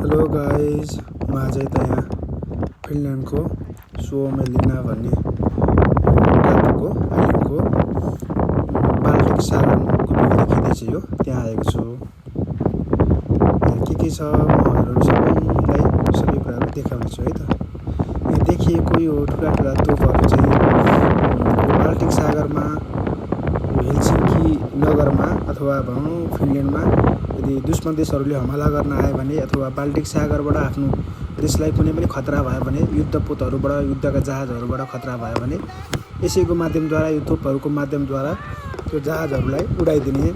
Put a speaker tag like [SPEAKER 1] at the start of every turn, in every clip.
[SPEAKER 1] Hello guys, म आज यहाँ फिनल्यान्डको सुओमेलिना भन्ने टापुको आइल्यान्डको बाल्टिक सागरको भ्यू देखिँदैछ। यो त्यहाँ आएको छु। के छ म सबैलाई सबै कुराहरू देखाउनेछु है त। यहाँ देखिएको यो ठुला ठुला तोपहरू चाहिँ बाल्टिक सागरमा हेलसिङ्की नगरमा अथवा भनौँ फिनल्यान्डमा यदि दुश्मन देशहरूले हमला गर्न आए भने अथवा बाल्टिक सागरबाट आफ्नो देशलाई कुनै पनि खतरा भयो भने युद्धपोतहरूबाट युद्धका जहाजहरूबाट खतरा भयो भने यसैको माध्यमद्वारा यो तोपहरूको माध्यमद्वारा त्यो जहाजहरूलाई उडाइदिने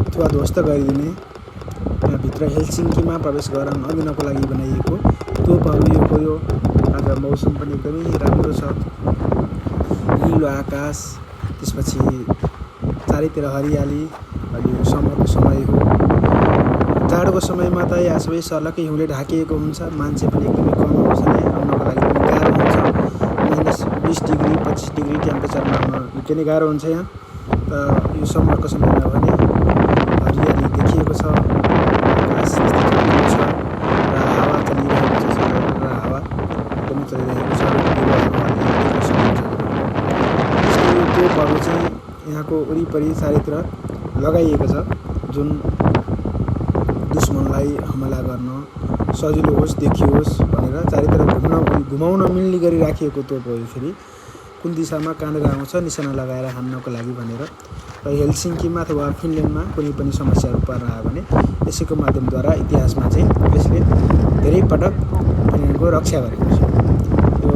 [SPEAKER 1] अथवा ध्वस्त गरिदिने यहाँभित्र हेलसिङ्कीमा प्रवेश गर्न नदिनको लागि बनाइएको तोपहरू यो आज मौसम पनि एकदमै राम्रो छ। निलो आकाश, त्यसपछि चारैतिर हरियाली। अहिले यो समरको समय हो। जाडोको समयमा त यहाँ सबै सर्लकै हिउँले ढाकिएको हुन्छ। मान्छे पनि एकदमै कम आउँछ। यहाँ आउनको लागि पनि गाह्रो हुन्छ। -20 डिग्री 25 डिग्री टेम्परेचरमा आउन निकै नै गाह्रो हुन्छ यहाँ। त यो समरको समयमा भने हरियाली देखिएको छ, आकाश चलिरहेको छ र हावा चलिरहेको छ। र हावा एकदमै चलिरहेको छ। यो तोपहरू चाहिँ यहाँको वरिपरि चारैतिर लगाइएको छ, जुन दुश्मनलाई हमला गर्न सजिलो होस्, देखियोस् भनेर चारैतिर घुमाउन मिल्ने गरी राखिएको तोप हो। यो फेरि कुन दिशामा कहाँनिर आउँछ निशाना लगाएर हान्नको लागि भनेर। र हेलसिङ्कीमा अथवा फिनल्यान्डमा कुनै पनि समस्याहरू पर्न आयो भने यसैको माध्यमद्वारा इतिहासमा चाहिँ यसले धेरै पटक फिनल्यान्डको रक्षा गरेको छ। यो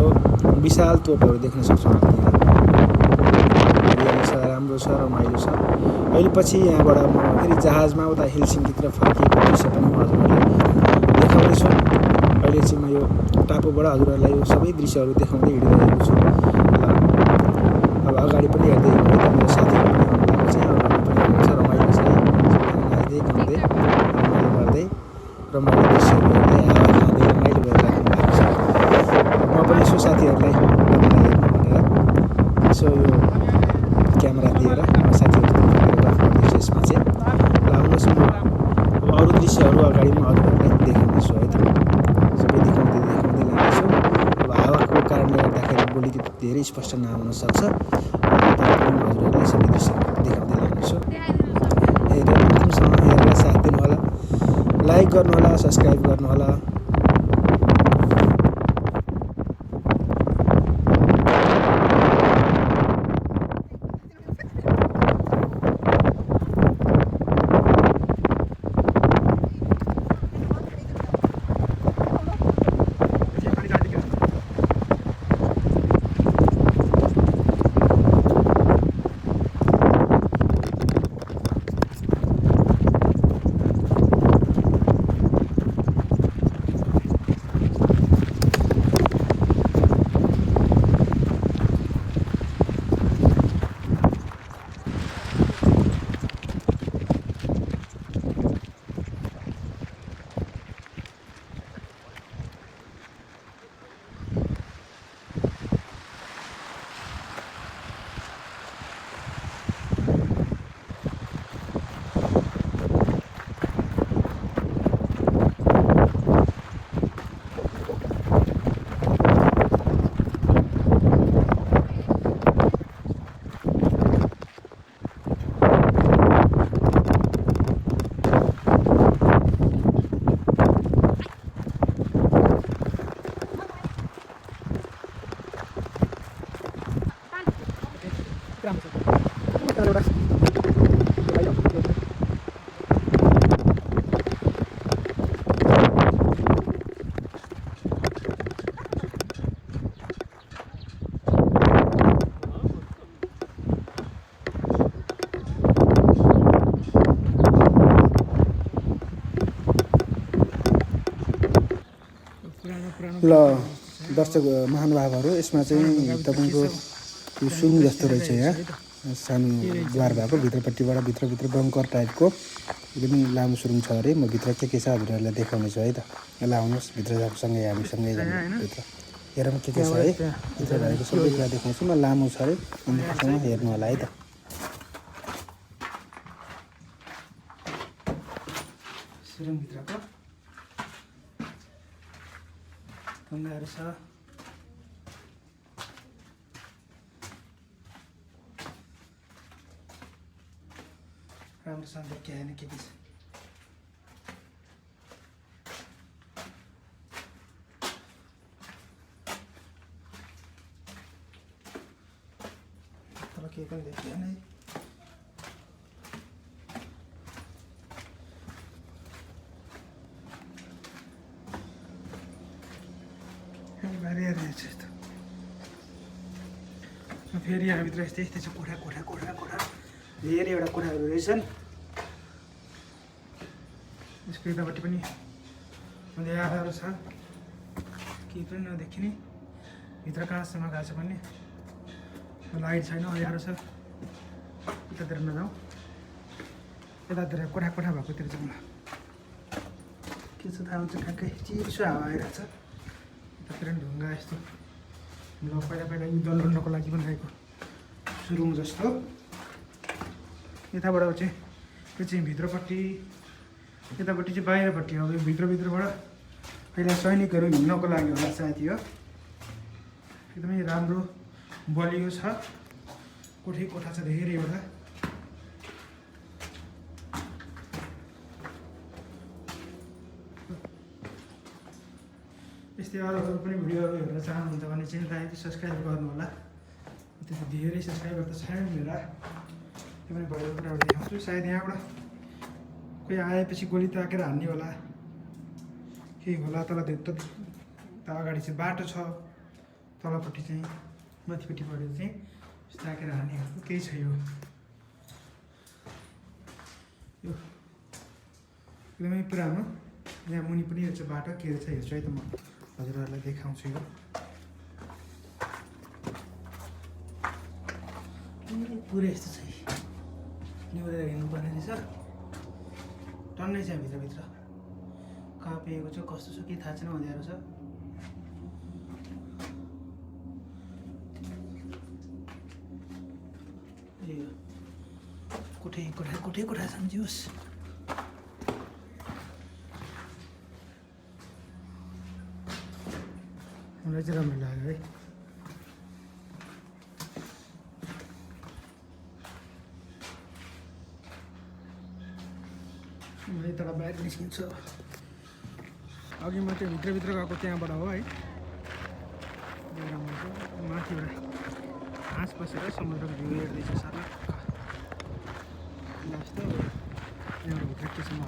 [SPEAKER 1] विशाल तोपहरू देख्न सक्छौँ हामी यहाँ। राम्रो छ, रमाइलो छ। अहिले पछि यहाँबाट म फेरि जहाजमा उता हेलसिङ्कीतिर फर्किएको दृश्य पनि म हजुरहरूलाई देखाउनेछु। अहिले चाहिँ म यो टापुबाट हजुरहरूलाई यो सबै दृश्यहरू देखाउँदै हिँडिरहेको छु। अब अगाडि पनि हेर्दै हिँड्दै मेरो साथीहरू पनि आउनुभएको छ। अगाडि पनि आउनुहुन्छ, रमाइलो छ। नाच्दै गाउँदै रमाइलो गर्दै रमाइलो दृश्यहरू हेर्दै हावा खाँदै रमाइलो गरिराख्नु भएको छ। म पनि यसो साथीहरूलाई हेर्नु भनेर यसो यो क्यामेरा दिएर साथीहरू फोटोग्राफ गर्दैछु यसमा चाहिँ। र आउनुहोस् म अब अरू दृश्यहरू अगाडि म हजुरहरूलाई देखाउनेछु है त। सबै देखाउँदै लाँदैछु। अब हावाको कारणले गर्दाखेरि बोली धेरै स्पष्ट नआउन सक्छ, तर पनि म हजुरहरूलाई सबै दृश्यहरू देखाउँदै लानेछु। हेरेर अन्तिमसम्म हेरेर साथ दिनुहोला, लाइक गर्नुहोला, सब्सक्राइब गर्नुहोला। ल दर्शक महानुभावहरू, यसमा चाहिँ तपाईँको यो सुरुङ जस्तो रहेछ। यहाँ सानो द्वार भएको भित्रपट्टिबाट भित्रभित्र बङ्कर टाइपको एकदमै लामो सुरुङ छ अरे। म भित्र के छ हजुरहरूलाई देखाउनेछु है त। ल आउनुहोस्, भित्र सँगै हामी सँगै जानु भित्र हेरौँ के छ है। भित्र भएको सबै कुरा देखाउँछु म। लामो छ अरे, अन्तिमसम्म हेर्नु होला है त। सुरुङभित्रको ढुङ्गाहरू छ। राम्रोसँग देखाएन के के छ। तर केही पनि देखिएन है। फेरि यहाँभित्र यस्तै यस्तै छ कोठा कोठा कोठा कोठा धेरैवटा कोठाहरू रहेछन्। यसको यतापट्टि पनि अँध्यारो छ, केही पनि नदेखिने। भित्र कहाँसम्म गएको छ भने लाइट छैन, अँध्यारो छ। यतातिर नजाउँ, यतातिर कोठा कोठा भएकोतिर जाउँ। के छ थाहा हुन्छ, ठ्याक्कै चिसो हावा आइरहेको छ। यतातिर पनि ढुङ्गा यस्तो पहिला पहिला युद्ध लड्नको लागि बनाएको सुरुङ जस्तो। यताबाट चाहिँ यो चाहिँ भित्रपट्टि, यतापट्टि चाहिँ बाहिरपट्टि हो। यो भित्रभित्रबाट पहिला सैनिकहरू हिँड्नको लागि होला सायद। यो एकदमै राम्रो बलियो छ। कोठै कोठा छ धेरैवटा। यस्तै अरू पनि भिडियोहरू हेर्न चाहनुहुन्छ भने चाहिँ सब्सक्राइब गर्नु होला। त्यति धेरै सब्सक्राइबर त छैन मेरा, त्यो पनि भएको कुराहरू देखाउँछु। सायद यहाँबाट कोही आएपछि गोली ताकेर हान्ने होला, केही होला। तल त अगाडि चाहिँ बाटो छ, तलपट्टि चाहिँ माथिपट्टिबाट चाहिँ ताकेर हान्ने केही छ। यो एकदमै पुरानो। यहाँ मुनि पनि हेर्छु बाटो के रहेछ हेर्छु है त, म हजुरहरूलाई देखाउँछु। यो पुरै यस्तो छ, निहुरेर हिँड्नुपर्ने रहेछ। टन्नै छ भित्रभित्र, कहाँ पेएको छ कस्तो छ केही थाहा छैन, अँध्यारो छ। यो कोठै कोठा कोठै कोठा सम्झियोस्। मलाई चाहिँ राम्रो लाग्यो है। मैले तल बाहिर निस्किन्छु। अघि म त्यो भित्रभित्र गएको त्यहाँबाट हो है। माथिबाट हाँस बसेर समुद्रको भ्यू हेर्दैछ सर। जस्तो यहाँबाट भित्र के छ म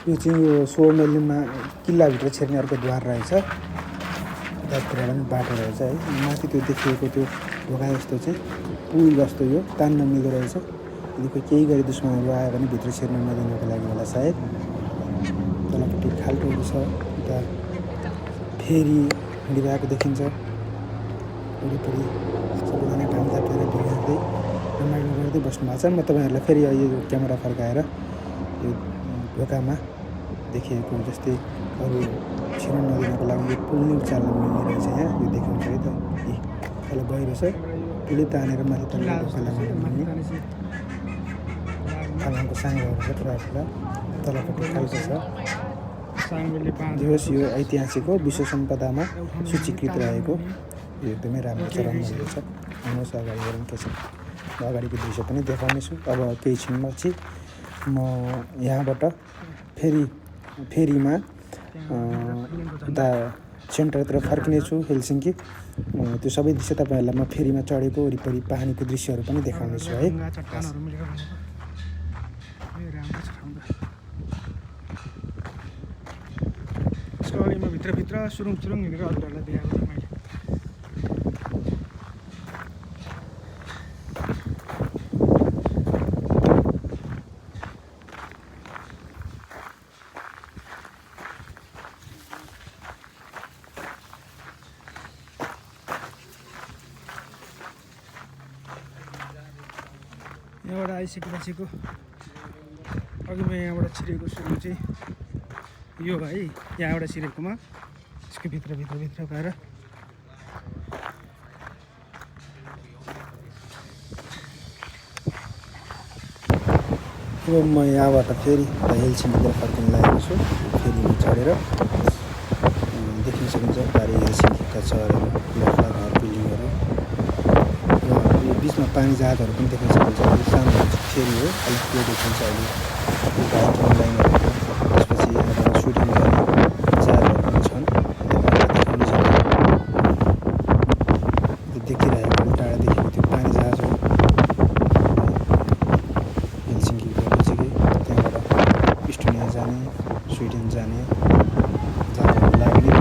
[SPEAKER 1] यो चाहिँ यो 100 माइलमा किल्लाभित्र छिर्ने अर्को द्वार रहेछ। यतातिर पनि बाटो रहेछ है। माथि त्यो देखिएको त्यो ढोका जस्तो चाहिँ पुल जस्तो यो तान्न मिल्दो रहेछ। यदि कोही केही गरी दुश्मनहरू आयो भने भित्र छिर्न नदिनको लागि होला सायद। तलपट्टि खाल्टोहरू छ, उता फेरि हिँडिरहेको देखिन्छ। वरिपरि सबैजना घाम तापेर भिड्दै रमाइलो गर्दै बस्नु भएको छ। म तपाईँहरूलाई फेरि यो क्यामेरा फर्काएर यो ढोकामा देखिएको जस्तै अरू छिर्न नदिनको लागि यो पुल नै उचाल्न मिल्ने रहेछ। यहाँ यो देखाउँछ है त, तल गहिरो छ, पुलै तानेर माथि तल ढोका लगाउनु मिल्ने खालाको साङ्गोहरू छ पुरा ठुला। तलपट्टि खालको छ। दिवस यो ऐतिहासिक हो, विश्व सम्पदामा सूचीकृत रहेको। यो एकदमै राम्रो छ, राम्रो छ। आउनुहोस् अगाडि हेरौँ के छ। म अगाडिको दृश्य पनि देखाउनेछु। अब केही क्षणपछि म यहाँबाट फेरीमा उता सेन्टरतिर फर्किनेछु हेलसिङ्की। त्यो सबै दृश्य तपाईँहरूलाई म फेरीमा चढेको वरिपरि पानीको दृश्यहरू पनि देखाउनेछु है। यसको अगाडि म भित्रभित्र सुरुङ सुरुङ हिँडेर हजुरहरूलाई देखाएको थिएँ मैले। यहाँबाट आइसकेपछिको अघि म यहाँबाट छिरेको सुरु चाहिँ यो है। यहाँबाट छिरेकोमा यसको भित्र गएर अब म यहाँबाट फेरि हेलसिङ्कीतिर फर्किन लागेको छु। फेरिमा चढेर देख्न सकिन्छ पारि हेलसिङ्कीका सहरहरू ठुला ठुला घर बिल्डिङहरू र यो बिचमा पानी जहाजहरू पनि देख्न सकिन्छ। यो सानो फेरि हो, अलिक त्यो देखिन्छ अहिले यो बाइकिङ लाइनहरू। त्यसपछि यहाँबाट स्विडेन जाने जहाजहरू पनि छन्, देखाउने छन्। देखिरहेको टाढा देखेको त्यो पानी जहाज हो हेलसिङ्कीको नजिकै। त्यहाँबाट इस्टोनिया जाने, स्विडेन जाने जहाजहरू लाग्ने